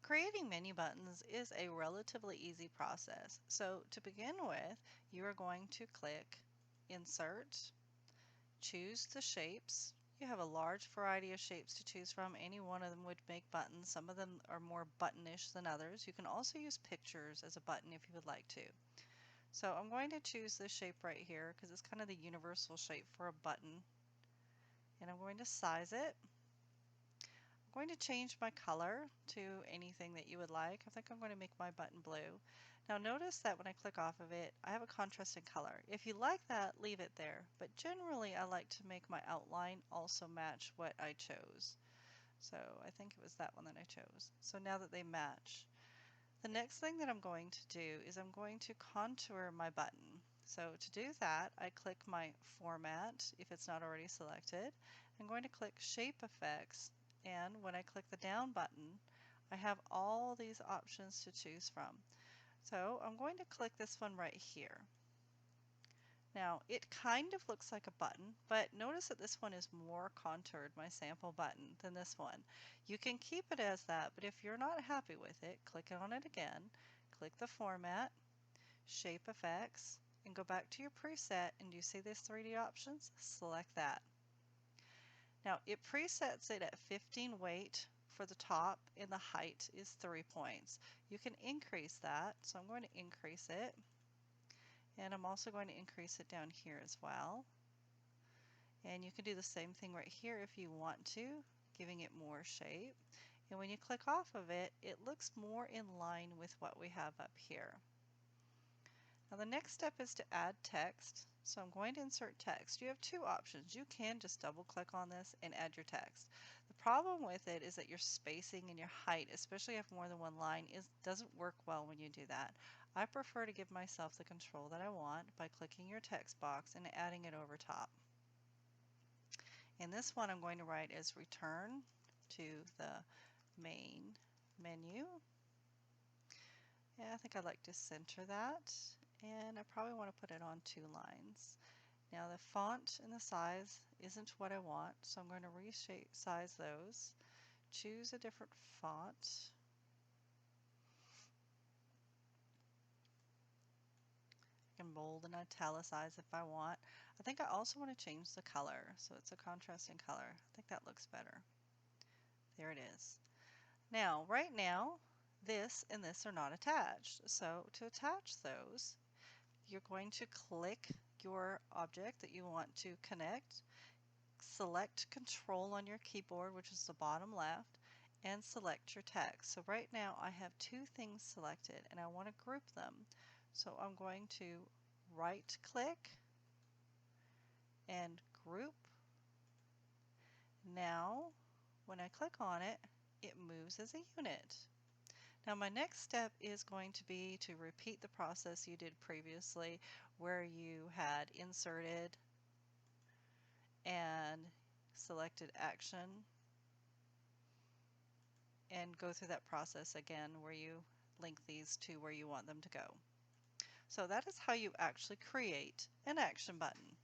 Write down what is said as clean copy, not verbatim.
Creating menu buttons is a relatively easy process. So to begin with, you are going to click Insert, choose the shapes. You have a large variety of shapes to choose from. Any one of them would make buttons. Some of them are more buttonish than others. You can also use pictures as a button if you would like to. So I'm going to choose this shape right here because it's kind of the universal shape for a button. And I'm going to size it. I'm going to change my color to anything that you would like. I think I'm going to make my button blue. Now notice that when I click off of it, I have a contrasting color. If you like that, leave it there. But generally, I like to make my outline also match what I chose. So I think it was that one that I chose. So now that they match, the next thing that I'm going to do is I'm going to contour my button. So to do that, I click my format if it's not already selected. I'm going to click Shape Effects, and when I click the down button, I have all these options to choose from. So I'm going to click this one right here. Now it kind of looks like a button, but notice that this one is more contoured, my sample button, than this one. You can keep it as that, but if you're not happy with it, click on it again, click the format, shape effects, and go back to your preset, and you see these 3D options? Select that. Now it presets it at 15 weight for the top, and the height is 3 points. You can increase that, so I'm going to increase it. And I'm also going to increase it down here as well. And you can do the same thing right here if you want to, giving it more shape. And when you click off of it, it looks more in line with what we have up here. Now the next step is to add text. So I'm going to insert text. You have two options. You can just double click on this and add your text. The problem with it is that your spacing and your height, especially if you have more than one line, doesn't work well when you do that. I prefer to give myself the control that I want by clicking your text box and adding it over top. In this one I'm going to write as return to the main menu. Yeah, I think I'd like to center that, and I probably want to put it on 2 lines. Now the font and the size isn't what I want, so I'm going to resize those. Choose a different font. I can bold and italicize if I want. I think I also want to change the color, so it's a contrasting color. I think that looks better. There it is. Now, right now, this and this are not attached. So to attach those, you're going to click your object that you want to connect, select Control on your keyboard, which is the bottom left, and select your text. So right now I have two things selected and I want to group them. So I'm going to right click and group. Now when I click on it, it moves as a unit. Now my next step is going to be to repeat the process you did previously where you had inserted and selected action, and go through that process again where you link these to where you want them to go. So that is how you actually create an action button.